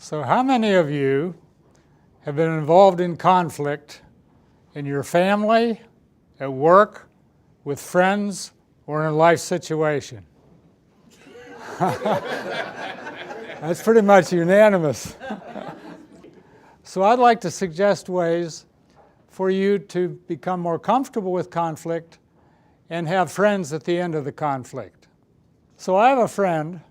So how many of you have been involved in conflict in your family, at work, with friends, or in a life situation? That's pretty much unanimous. So I'd like to suggest ways for you to become more comfortable with conflict and have friends at the end of the conflict. So I have a friend.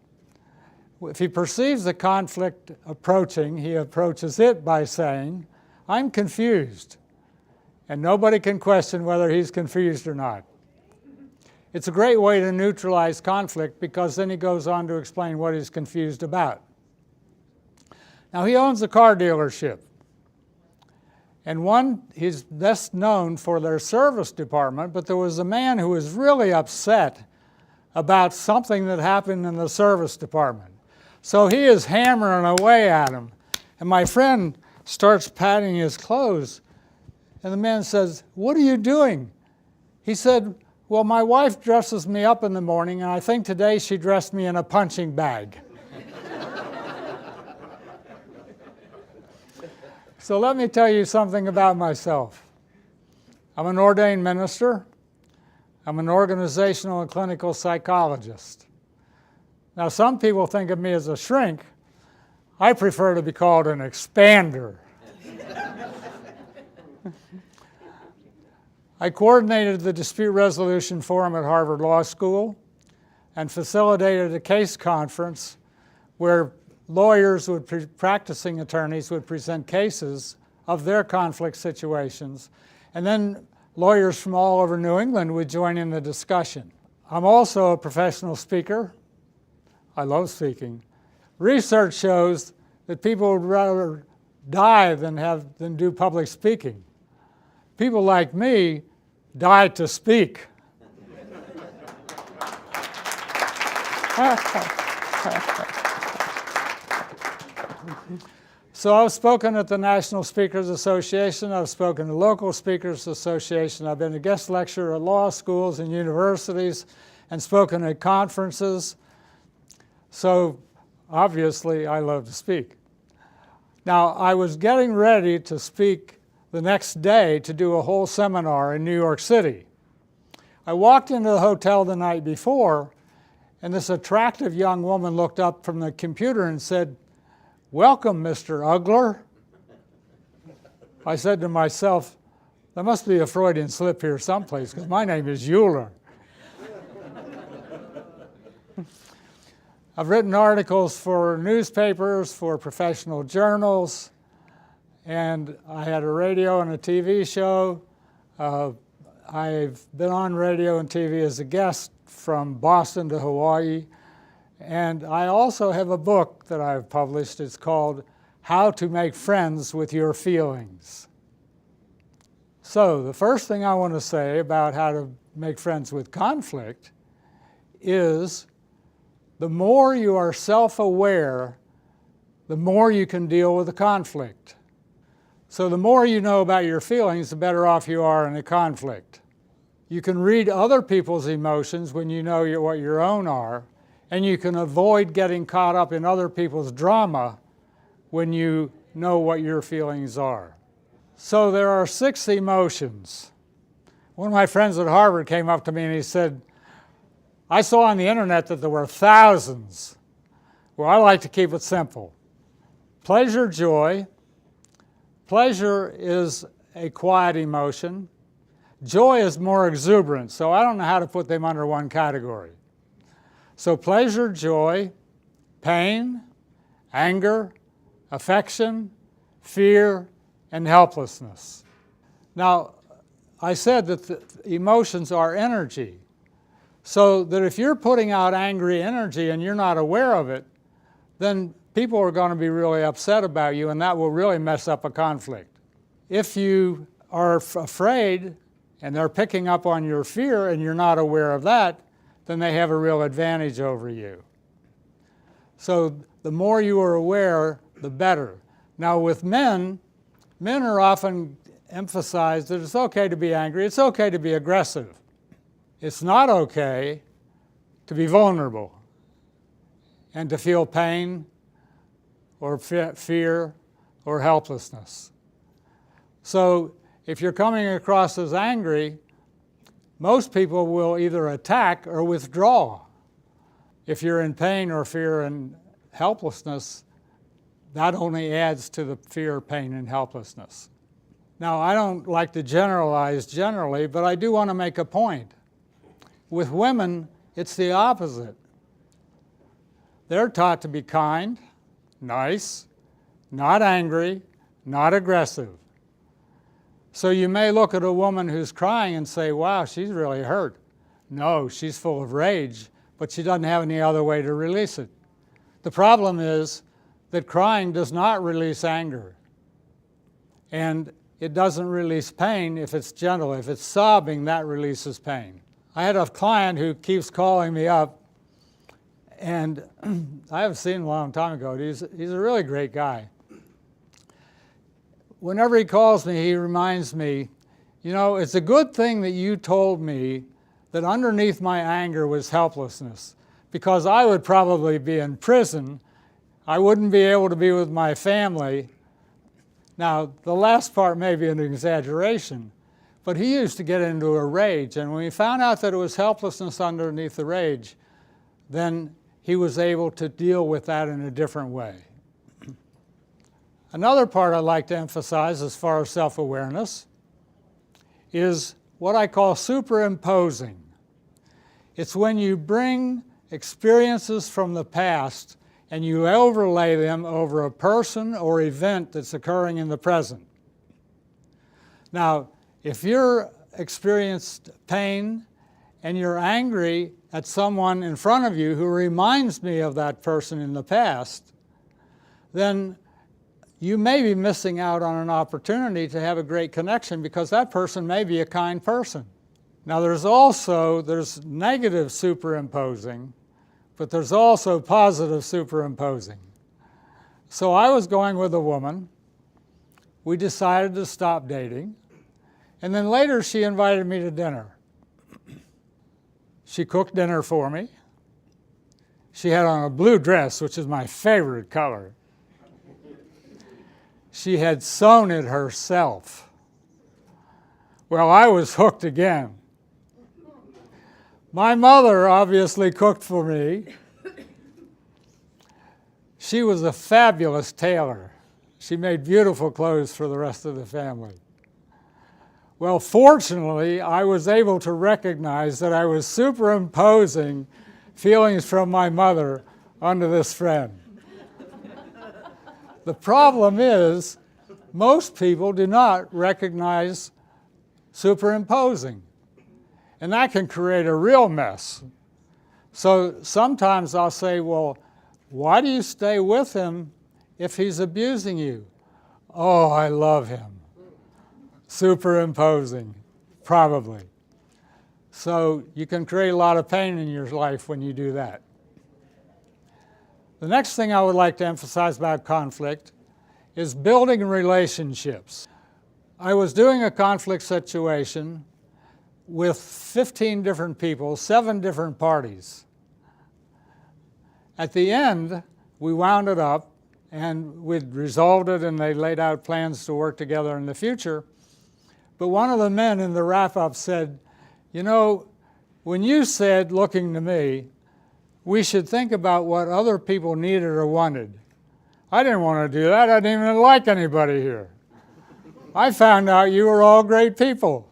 If he perceives the conflict approaching, he approaches it by saying, "I'm confused," and nobody can question whether he's confused or not. It's a great way to neutralize conflict because then he goes on to explain what he's confused about. Now he owns a car dealership, and he's best known for their service department, but there was a man who was really upset about something that happened in the service department. So he is hammering away at him, and my friend starts patting his clothes, and the man says, "What are you doing?" He said, "Well, my wife dresses me up in the morning, and I think today she dressed me in a punching bag." So let me tell you something about myself. I'm an ordained minister. I'm an organizational and clinical psychologist. Now, some people think of me as a shrink. I prefer to be called an expander. I coordinated the dispute resolution forum at Harvard Law School and facilitated a case conference where lawyers practicing attorneys would present cases of their conflict situations, and then lawyers from all over New England would join in the discussion. I'm also a professional speaker. I love speaking. Research shows that people would rather die than do public speaking. People like me die to speak. So I've spoken at the National Speakers Association, I've spoken at local Speakers Association, I've been a guest lecturer at law schools and universities, and spoken at conferences. So obviously I love to speak. Now I was getting ready to speak the next day to do a whole seminar in New York City. I walked into the hotel the night before, and this attractive young woman looked up from the computer and said, "Welcome, Mr. Uhler." I said to myself, there must be a Freudian slip here someplace, because my name is Uhler. I've written articles for newspapers, for professional journals, and I had a radio and a TV show. I've been on radio and TV as a guest from Boston to Hawaii. And I also have a book that I've published. It's called How to Make Friends with Your Feelings. So the first thing I want to say about how to make friends with conflict is the more you are self-aware, the more you can deal with the conflict. So the more you know about your feelings, the better off you are in a conflict. You can read other people's emotions when you know what your own are, and you can avoid getting caught up in other people's drama when you know what your feelings are. So there are 6 emotions. One of my friends at Harvard came up to me and he said, "I saw on the internet that there were thousands." Well, I like to keep it simple. Pleasure, joy. Pleasure is a quiet emotion. Joy is more exuberant, so I don't know how to put them under one category. So pleasure, joy, pain, anger, affection, fear, and helplessness. Now, I said that the emotions are energy. So that if you're putting out angry energy and you're not aware of it, then people are going to be really upset about you, and that will really mess up a conflict. If you are afraid and they're picking up on your fear and you're not aware of that, then they have a real advantage over you. So the more you are aware, the better. Now with men are often emphasized that it's okay to be angry, it's okay to be aggressive. It's not okay to be vulnerable and to feel pain or fear or helplessness. So if you're coming across as angry, most people will either attack or withdraw. If you're in pain or fear and helplessness, that only adds to the fear, pain, and helplessness. Now, I don't like to generalize generally, but I do want to make a point. With women, it's the opposite. They're taught to be kind, nice, not angry, not aggressive. So you may look at a woman who's crying and say, wow, she's really hurt. No, she's full of rage, but she doesn't have any other way to release it. The problem is that crying does not release anger. And it doesn't release pain if it's gentle. If it's sobbing, that releases pain. I had a client who keeps calling me up, and I haven't seen him a long time ago. He's a really great guy. Whenever he calls me, he reminds me, you know, it's a good thing that you told me that underneath my anger was helplessness, because I would probably be in prison. I wouldn't be able to be with my family. Now, the last part may be an exaggeration, but he used to get into a rage, and when he found out that it was helplessness underneath the rage, then he was able to deal with that in a different way. Another part I'd like to emphasize as far as self-awareness is what I call superimposing. It's when you bring experiences from the past and you overlay them over a person or event that's occurring in the present. Now, if you're experienced pain and you're angry at someone in front of you who reminds me of that person in the past, then you may be missing out on an opportunity to have a great connection because that person may be a kind person. Now there's negative superimposing, but there's also positive superimposing. So I was going with a woman. We decided to stop dating. And then later she invited me to dinner. She cooked dinner for me. She had on a blue dress, which is my favorite color. She had sewn it herself. Well, I was hooked again. My mother obviously cooked for me. She was a fabulous tailor. She made beautiful clothes for the rest of the family. Well, fortunately, I was able to recognize that I was superimposing feelings from my mother onto this friend. The problem is, most people do not recognize superimposing, and that can create a real mess. So sometimes I'll say, well, why do you stay with him if he's abusing you? Oh, I love him. Superimposing, probably. So you can create a lot of pain in your life when you do that. The next thing I would like to emphasize about conflict is building relationships. I was doing a conflict situation with 15 different people, 7 different parties. At the end, we wound it up and we'd resolved it and they laid out plans to work together in the future. But one of the men in the wrap-up said, you know, when you said, looking to me, we should think about what other people needed or wanted. I didn't want to do that. I didn't even like anybody here. I found out you were all great people.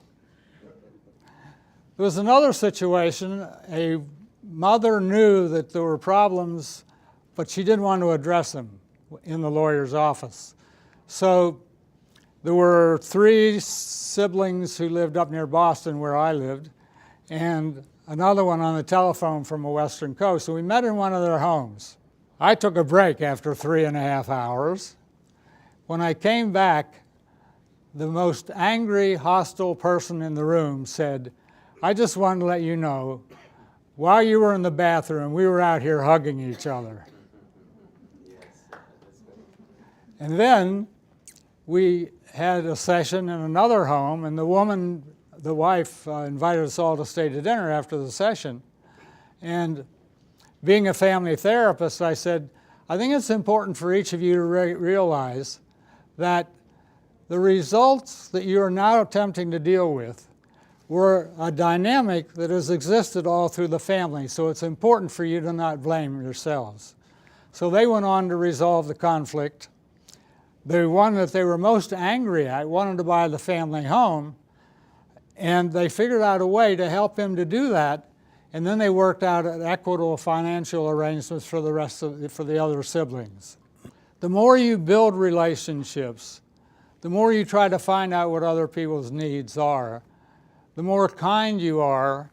There was another situation. A mother knew that there were problems, but she didn't want to address them in the lawyer's office. So there were 3 siblings who lived up near Boston where I lived, and another one on the telephone from the Western Coast. So we met in one of their homes. I took a break after 3.5 hours. When I came back, the most angry, hostile person in the room said, I just wanted to let you know, while you were in the bathroom, we were out here hugging each other. And then we had a session in another home, and the wife invited us all to stay to dinner after the session. And being a family therapist, I said, I think it's important for each of you to realize that the results that you are now attempting to deal with were a dynamic that has existed all through the family, so it's important for you to not blame yourselves. So they went on to resolve the conflict. The one that they were most angry at wanted to buy the family home, and they figured out a way to help him to do that, and then they worked out equitable financial arrangements for the other siblings. The more you build relationships, the more you try to find out what other people's needs are, the more kind you are,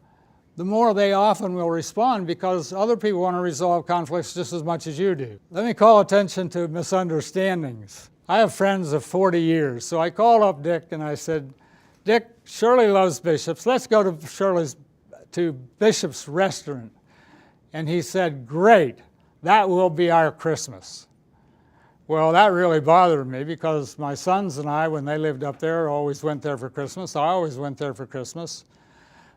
the more they often will respond, because other people want to resolve conflicts just as much as you do. Let me call attention to misunderstandings. I have friends of 40 years, so I called up Dick and I said, Dick, Shirley loves Bishop's. Let's go to Bishop's restaurant. And he said, great, that will be our Christmas. Well, that really bothered me, because my sons and I, when they lived up there, always went there for Christmas. I always went there for Christmas.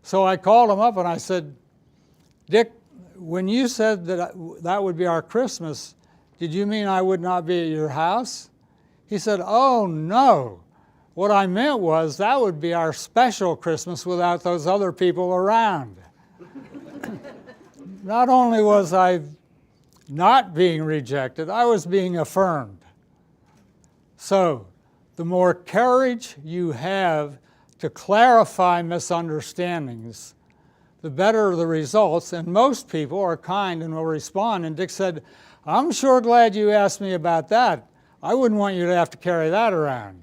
So I called him up and I said, Dick, when you said that would be our Christmas, did you mean I would not be at your house? He said, oh no. What I meant was that would be our special Christmas without those other people around. Not only was I not being rejected, I was being affirmed. So, the more courage you have to clarify misunderstandings, the better the results, and most people are kind and will respond. And Dick said, I'm sure glad you asked me about that. I wouldn't want you to have to carry that around.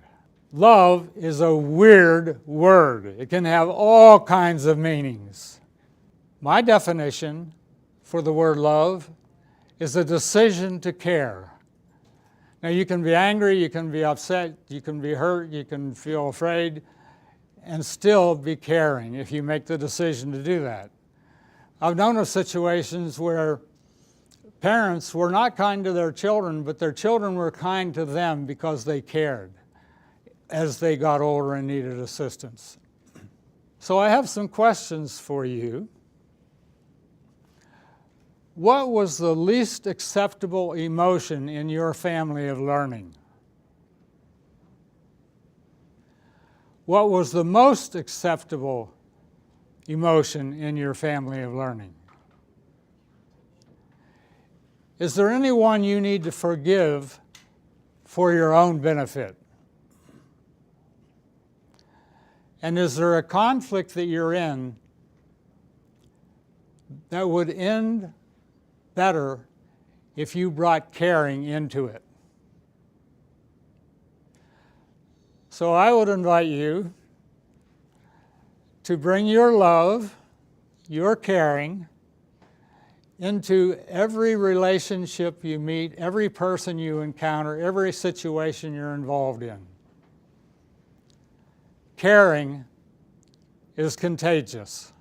Love is a weird word. It can have all kinds of meanings. My definition for the word love is a decision to care. Now, you can be angry, you can be upset, you can be hurt, you can feel afraid, and still be caring if you make the decision to do that. I've known of situations where parents were not kind to their children, but their children were kind to them because they cared as they got older and needed assistance. So I have some questions for you. What was the least acceptable emotion in your family of learning? What was the most acceptable emotion in your family of learning? Is there anyone you need to forgive for your own benefit? And is there a conflict that you're in that would end better if you brought caring into it? So I would invite you to bring your love, your caring, into every relationship you meet, every person you encounter, every situation you're involved in. Caring is contagious.